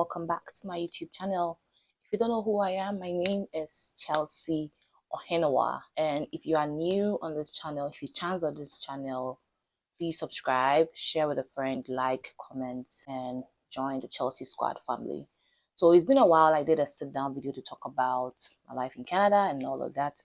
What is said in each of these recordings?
welcome back to my YouTube channel. If you don't know who I am, my name is Chelsea Ohenawa, and if you are new on this channel, if you chance on this channel, please subscribe, share with a friend, like, comment, and join the Chelsea Squad family. So it's been a while. I did a sit down video to talk about my life in Canada and all of that,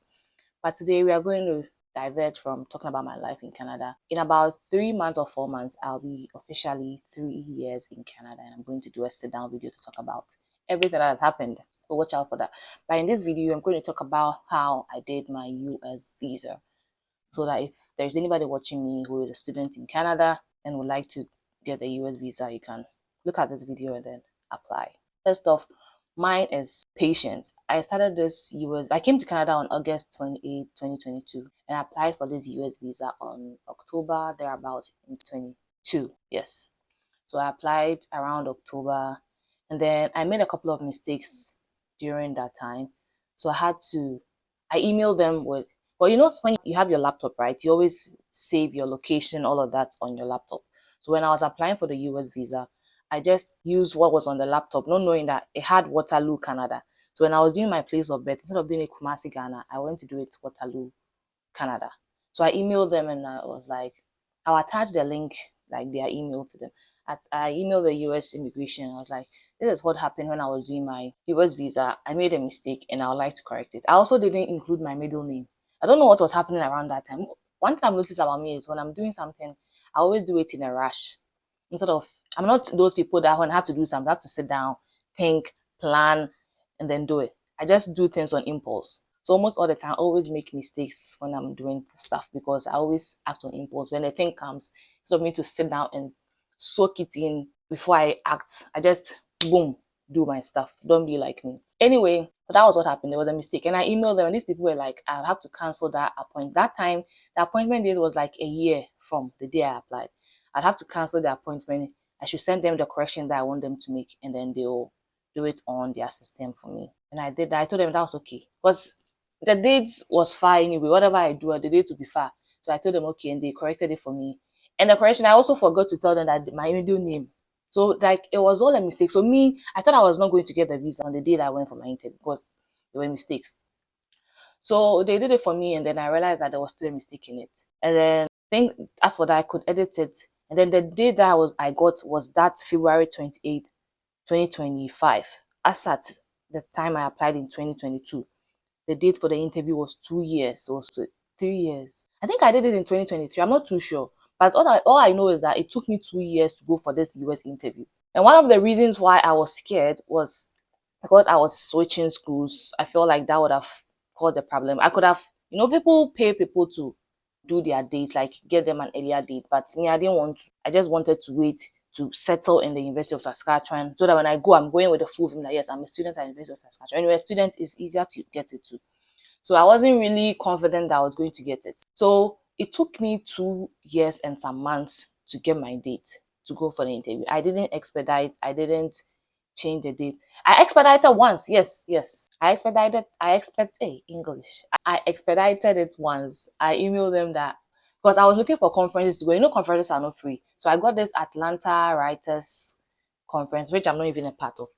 but today we are going to diverge from talking about my life in Canada. In about 3 months or 4 months, I'll be officially 3 years in Canada, and I'm going to do a sit down video to talk about everything that has happened. So watch out for that. But in this video, I'm going to talk about how I did my US visa, so that if there's anybody watching me who is a student in Canada and would like to get the US visa, you can look at this video and then apply. First off, mine is patient. I started this I came to Canada on August 28, 2022, and I applied for this US visa on October, thereabout in 22. Yes. So I applied around October, and then I made a couple of mistakes during that time. So I emailed them with, well, you know, when you have your laptop, right? You always save your location, all of that on your laptop. So when I was applying for the US visa, I just used what was on the laptop, not knowing that it had Waterloo, Canada. So when I was doing my place of birth, instead of doing it Kumasi, Ghana, I went to do it Waterloo, Canada. So I emailed them and I was like, I'll attach the link, like their email to them. I emailed the US immigration. I was like, this is what happened when I was doing my US visa. I made a mistake and I would like to correct it. I also didn't include my middle name. I don't know what was happening around that time. One thing I've noticed about me is when I'm doing something, I always do it in a rush. Instead of, I'm not those people that when I have to do something, I have to sit down, think, plan, and then do it. I just do things on impulse. So almost all the time, I always make mistakes when I'm doing stuff because I always act on impulse. When the thing comes, instead of me to sit down and soak it in before I act, I just, boom, do my stuff. Don't be like me. Anyway, so that was what happened. There was a mistake. And I emailed them, and these people were like, I'll have to cancel that appointment. That time, the appointment date was like a year from the day I applied. I'd have to cancel the appointment. I should send them the correction that I want them to make, and then they'll do it on their system for me. And I did that. I told them that was okay. Because the date was far anyway. Whatever I do, the date will be far. So I told them okay, and they corrected it for me. And the correction, I also forgot to tell them that my middle name. So like it was all a mistake. So me, I thought I was not going to get the visa on the day that I went for my interview because there were mistakes. So they did it for me, and then I realized that there was still a mistake in it. And then I think as for that, I could edit it. And then the day that I got was that February 28th, 2025. As at the time I applied in 2022, the date for the interview was 2 years. It was 3 years. I think I did it in 2023. I'm not too sure. But all I know is that it took me 2 years to go for this US interview. And one of the reasons why I was scared was because I was switching schools. I felt like that would have caused a problem. I could have, people pay people to do their dates, like get them an earlier date. But me, I didn't want to. I just wanted to wait to settle in the University of Saskatchewan so that when I go, I'm going with the full view that yes, I'm a student at the University of Saskatchewan. Anyway, a student is easier to get it to. So I wasn't really confident that I was going to get it. So it took me 2 years and some months to get my date to go for the interview. I didn't expedite. I didn't change the date. I expedited once. Yes. I expedited it once. I emailed them that because I was looking for conferences to go. Conferences are not free. So I got this Atlanta Writers Conference, which I'm not even a part of.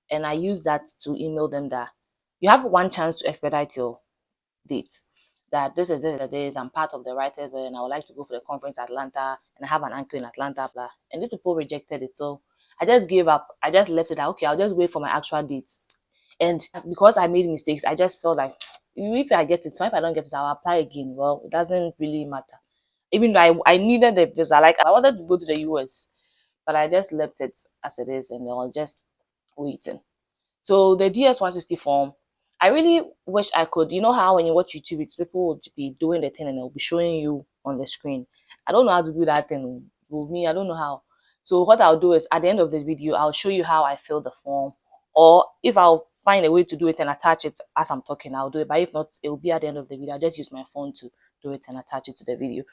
And I used that to email them that you have one chance to expedite your date. That this is the days I'm part of the writers, and I would like to go for the conference in Atlanta, and I have an anchor in Atlanta, blah. And these people rejected it. So I just gave up. I just left it out. Okay, I'll just wait for my actual dates. And because I made mistakes, I just felt like if I get it, so if I don't get it, I'll apply again. Well, it doesn't really matter. Even though I needed the visa, like I wanted to go to the US, but I just left it as it is, and I was just waiting. So the DS-160 form, I really wish I could. You know how when you watch YouTube, people will be doing the thing and they'll be showing you on the screen. I don't know how to do that thing with me. I don't know how. So what I'll do is at the end of the video, I'll show you how I fill the form. Or if I'll find a way to do it and attach it as I'm talking, I'll do it. But if not, it will be at the end of the video. I'll just use my phone to do it and attach it to the video.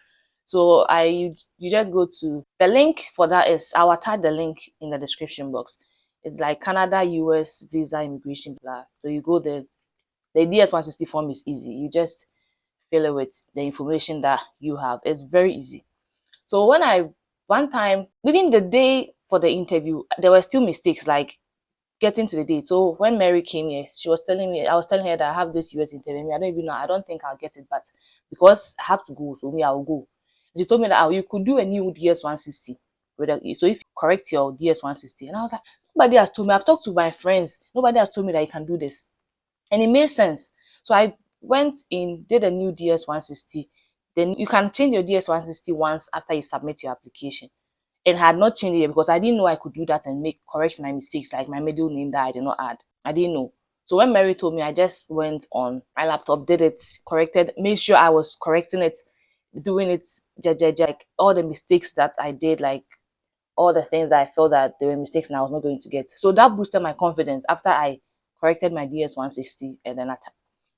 So you just go to the link for that is I'll attach the link in the description box. It's like Canada, US visa, immigration, blah. So you go there. The DS-160 form is easy. You just fill it with the information that you have. It's very easy. So one time, even the day for the interview, there were still mistakes. Like getting to the date. So when Mary came here, she was telling me, I was telling her that I have this US interview. I don't even know, I don't think I'll get it, but because I have to go, so me, I'll go. She told me that you could do a new DS 160. So if you correct your DS 160, and I was like, nobody has told me. I've talked to my friends. Nobody has told me that you can do this, and it made sense. So I went in, did a new DS 160. Then you can change your DS 160 once after you submit your application. It had not changed yet because I didn't know I could do that and correct my mistakes, like my middle name that I did not add. I didn't know. So when Mary told me, I just went on my laptop, did it, corrected, made sure I was correcting it, doing it, like all the mistakes that I did, like all the things that I felt that there were mistakes and I was not going to get. So that boosted my confidence after I corrected my DS 160 and then I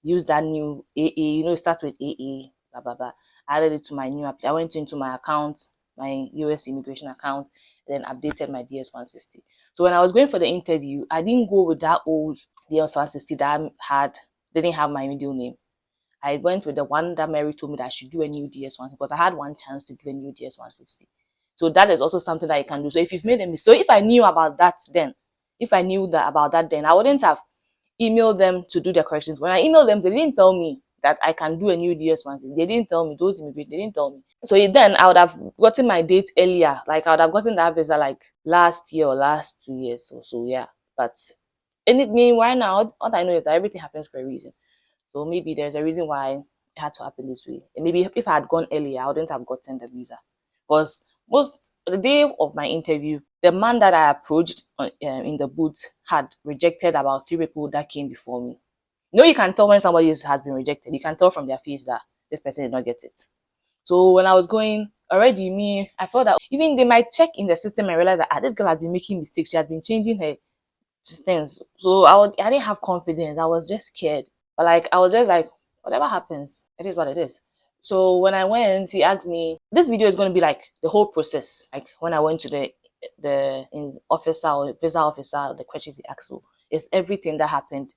used that new AA, start with AA, blah, blah, blah. I added it to my new app. I went into my account, my US immigration account, and then updated my DS 160. So when I was going for the interview, I didn't go with that old DS 160 that didn't have my middle name. I went with the one that Mary told me that I should do a new DS 160 because I had one chance to do a new DS 160. So that is also something that you can do. So if you've made a mistake, so if I knew about that then, I wouldn't have emailed them to do the corrections. When I emailed them, they didn't tell me that I can do a new DS 160. They didn't tell me, they didn't tell me. So then I would have gotten my date earlier. Like I would have gotten that visa like last year or last 2 years or so, yeah. But meanwhile now, all I know is that everything happens for a reason. So maybe there's a reason why it had to happen this way. And maybe if I had gone earlier, I wouldn't have gotten the visa. Because the day of my interview, the man that I approached in the booth had rejected about 3 people that came before me. You can tell when somebody has been rejected. You can tell from their face that this person did not get it. So when I was going, already I felt that even they might check in the system and realize that this girl has been making mistakes. She has been changing her things. So I didn't have confidence. I was just scared. But like I was just like, whatever happens, it is what it is. So when I went, he asked me, this video is going to be like the whole process. Like when I went to the officer or visa officer, the questions he asked, so it's everything that happened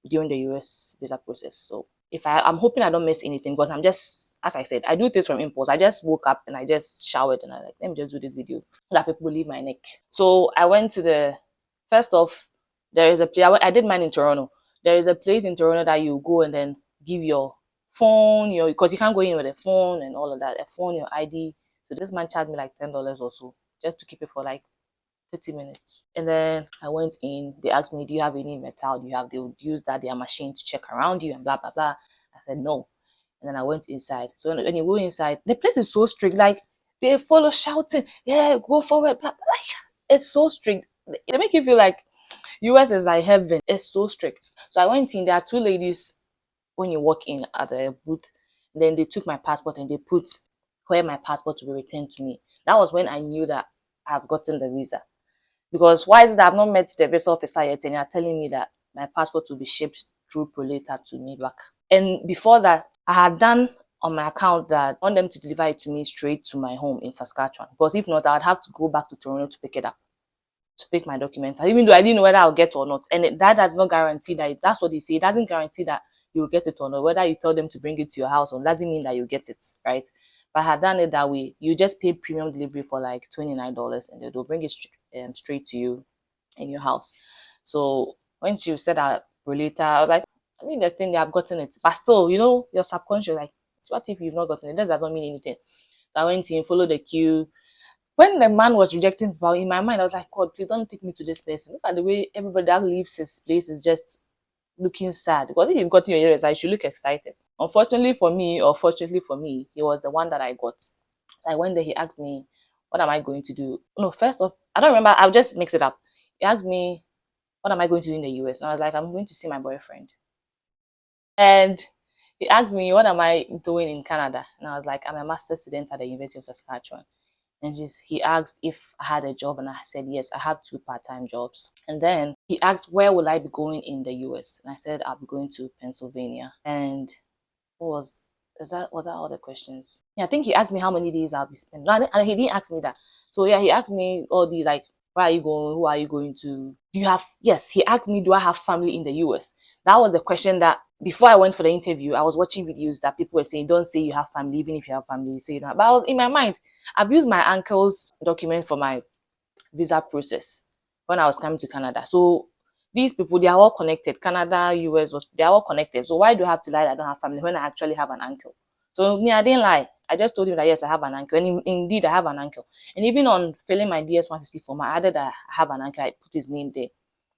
during the US visa process. So I'm hoping I don't miss anything because I'm just, as I said, I do things from impulse. I just woke up and I just showered and I like, let me just do this video so that people leave my neck. So I went to first off, there is a place, I did mine in Toronto. There is a place in Toronto that you go and then give your phone, because you can't go in with a phone and all of that, a phone, your ID. So this man charged me like $10 or so just to keep it for like 30 minutes. And then I went in, they asked me, do you have any metal? They would use their machine to check around you and blah, blah, blah. I said, no. And then I went inside. So when you go inside, the place is so strict. Like they follow shouting, yeah, go forward, blah, blah. Like, it's so strict. They make you feel like US is like heaven. It's so strict. So I went in. There are 2 ladies when you walk in at the booth. Then they took my passport and they put where my passport will be returned to me. That was when I knew that I've gotten the visa. Because why is it that I've not met the visa officer yet and you're telling me that my passport will be shipped through Prolator to me back? And before that, I had done on my account that I want them to deliver it to me straight to my home in Saskatchewan. Because if not, I'd have to go back to Toronto to pick it up, to pick my documents, even though I didn't know whether I'll get or not. And that does not guarantee that. That's what they say. It doesn't guarantee that you will get it or not. Whether you tell them to bring it to your house or doesn't mean that you get it, right? But I had done it that way. You just pay premium delivery for like $29 and they'll bring it straight to you in your house. So when she said that later, I was like, I mean, there's thing they have gotten it. But still, your subconscious, like, what if you've not gotten it? That does not mean anything. So I went in, followed the queue. When the man was rejecting people, in my mind, I was like, God, please don't take me to this place. Look at the way everybody that leaves his place is just looking sad. Because if you've gotten your ears, I should look excited. Unfortunately for me, or fortunately for me, he was the one that I got. So I went there, he asked me, what am I going to do? No, first off, I don't remember, I'll just mix it up. He asked me, what am I going to do in the US? And I was like, I'm going to see my boyfriend. And he asked me, what am I doing in Canada? And I was like, I'm a master's student at the University of Saskatchewan. And he asked if I had a job, and I said, yes, I have 2 part-time jobs. And then he asked, where will I be going in the US? And I said, I'll be going to Pennsylvania. And what that all the questions? Yeah, I think he asked me how many days I'll be spending. No, and he didn't ask me that. So yeah, he asked me all the like, where are you going? Who are you going to? Yes, he asked me, do I have family in the US? That was the question that before I went for the interview, I was watching videos that people were saying, don't say you have family, even if you have family, say you don't have. But I was in my mind, I've used my uncle's document for my visa process when I was coming to Canada. So these people, they are all connected. Canada, US, they are all connected. So why do I have to lie that I don't have family when I actually have an uncle? So me, I didn't lie. I just told him that yes, I have an uncle, and indeed I have an uncle. And even on filling my DS-160 form, I added that I have an uncle. I put his name there.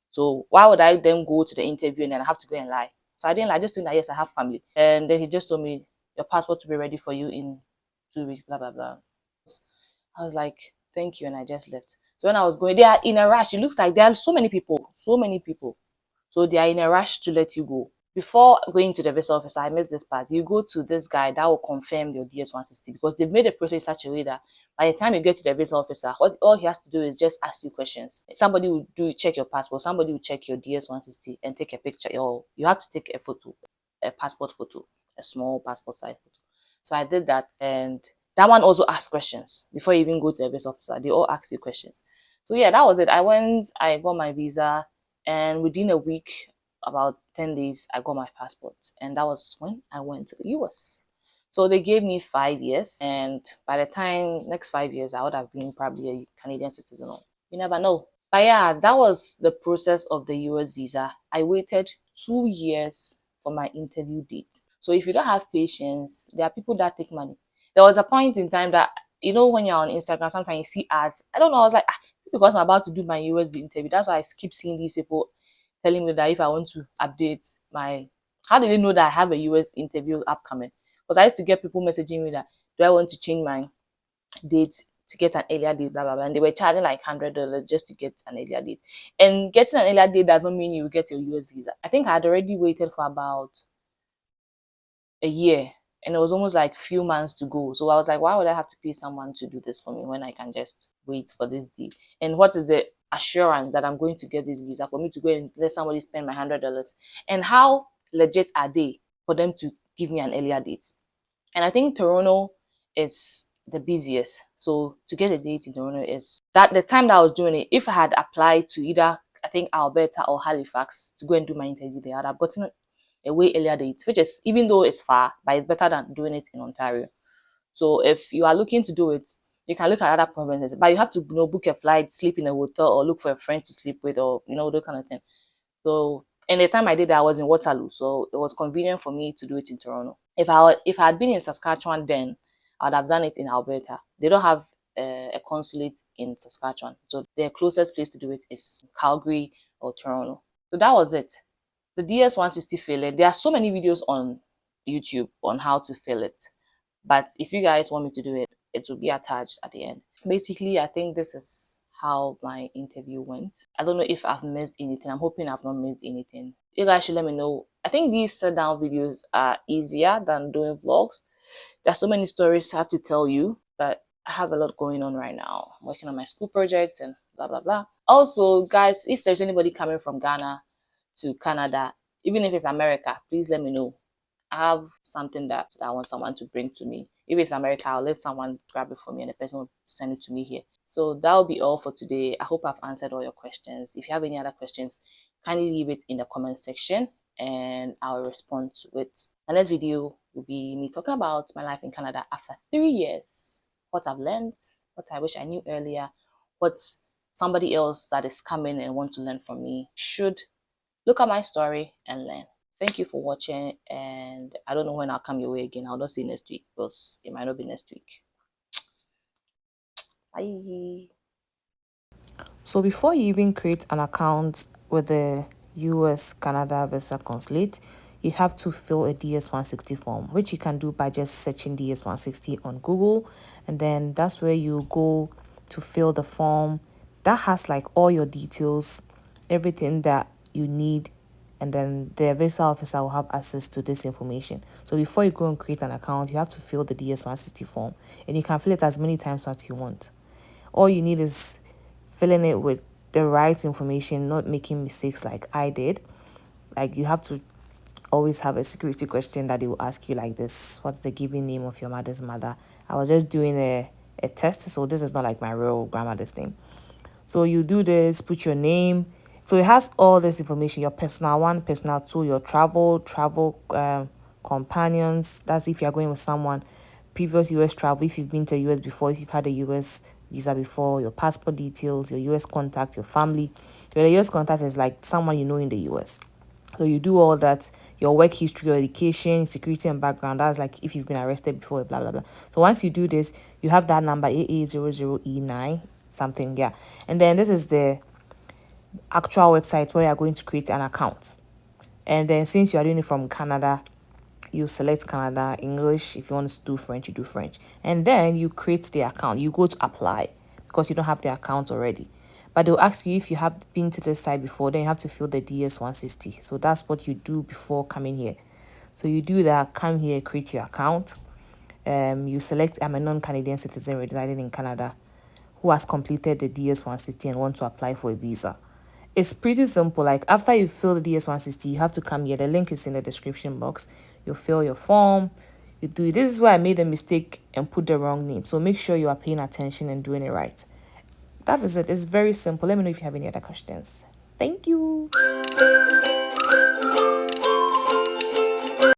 So why would I then go to the interview and then I have to go and lie? So I didn't lie. I just told him that yes, I have family. And then he just told me your passport to be ready for you in 2 weeks. Blah blah blah. I was like, thank you, and I just left. So when I was going, they are in a rush. It looks like there are so many people, so many people. So they are in a rush to let you go. Before going to the visa officer, I missed this part. You go to this guy that will confirm your DS-160 because they've made the process in such a way that by the time you get to the visa officer, all he has to do is just ask you questions. Somebody will check your passport, somebody will check your DS-160 and take a picture. You have to take a photo, a passport photo, a small passport size photo. So I did that, and that one also asks questions before you even go to the visa officer. They all ask you questions. So yeah, that was it. I got my visa, and within a week, about 10 days, I got my passport. And that was when I went to the US. So they gave me 5 years, and by the time next 5 years, I would have been probably a Canadian citizen. You never know. But yeah, that was the process of the US visa. I waited 2 years for my interview date. So if you don't have patience, there are people that take money. There was a point in time that, when you're on Instagram, sometimes you see ads. I don't know, I was like, because I'm about to do my US interview, that's why I keep seeing these people telling me that if I want to update my, how did they know that I have a US interview upcoming? Because I used to get people messaging me that, do I want to change my date to get an earlier date, blah blah blah, and they were charging like $100 just to get an earlier date. And getting an earlier date does not mean you get your US visa. I think I had already waited for about a year, and it was almost like few months to go. So I was like, why would I have to pay someone to do this for me when I can just wait for this date? And what is the assurance that I'm going to get this visa for me to go and let somebody spend my $100? And how legit are they for them to give me an earlier date? And I think Toronto is the busiest. So to get a date in Toronto is that the time that I was doing it, if I had applied to either, I think, Alberta or Halifax to go and do my interview there, I'd have gotten a way earlier date, which is, even though it's far, but it's better than doing it in Ontario. So if you are looking to do it, you can look at other provinces, but you have to book a flight, sleep in a hotel, or look for a friend to sleep with, or that kind of thing. So, and the time I did that, I was in Waterloo, so it was convenient for me to do it in Toronto. If I had been in Saskatchewan, then I'd have done it in Alberta. They don't have a consulate in Saskatchewan, so the closest place to do it is Calgary or Toronto. So that was it. The DS-160 filling. There are so many videos on YouTube on how to fill it, but if you guys want me to do it, it will be attached at the end. Basically, I think this is how my interview went. I don't know if I've missed anything. I'm hoping I've not missed anything. You guys should let me know. I think these sit down videos are easier than doing vlogs. There's so many stories I have to tell you, but I have a lot going on right now. I'm working on my school project and blah blah blah. Also, guys, if there's anybody coming from Ghana to Canada, even if it's America, please let me know. I have something that I want someone to bring to me. If it's America, I'll let someone grab it for me and the person will send it to me here. So that will be all for today. I hope I've answered all your questions. If you have any other questions, kindly leave it in the comment section and I'll respond to it. The next video will be me talking about my life in Canada after 3 years, what I've learned, what I wish I knew earlier, what somebody else that is coming and want to learn from me should look at my story and learn. Thank you for watching, and I don't know when I'll come your way again. I'll not see you next week because it might not be next week. Bye. So before you even create an account with the US Canada Visa Consulate, you have to fill a DS-160 form, which you can do by just searching DS-160 on Google. And then that's where you go to fill the form. That has like all your details, everything that you need. And then the visa officer will have access to this information. So before you go and create an account, you have to fill the DS-160 form. And you can fill it as many times as you want. All you need is filling it with the right information, not making mistakes like I did. Like, you have to always have a security question that they will ask you like this: what's the given name of your mother's mother? I was just doing a test, so this is not like my real grandmother's name. So you do this, put your name. So it has all this information: your personal one, personal two, your travel companions. That's if you're going with someone. Previous US travel, if you've been to US before, if you've had a US visa before, your passport details, your US contact, your family. Your US contact is like someone you know in the US. So you do all that, your work history, your education, security and background. That's like if you've been arrested before, blah blah blah. So once you do this, you have that number AA00E9 something, yeah. And then this is the actual website where you're going to create an account. And then since you are doing it from Canada, you select Canada, English. If you want to do French, you do French. And then you create the account. You go to apply because you don't have the account already. But they'll ask you if you have been to the site before, then you have to fill the DS-160. So that's what you do before coming here. So you do that, come here, create your account. You select I'm a non-Canadian citizen residing in Canada who has completed the DS-160 and want to apply for a visa. It's pretty simple. Like after you fill the DS-160, you have to come here. The link is in the description box. You fill your form. You do. This is where I made a mistake and put the wrong name. So make sure you are paying attention and doing it right. That is it. It's very simple. Let me know if you have any other questions. Thank you.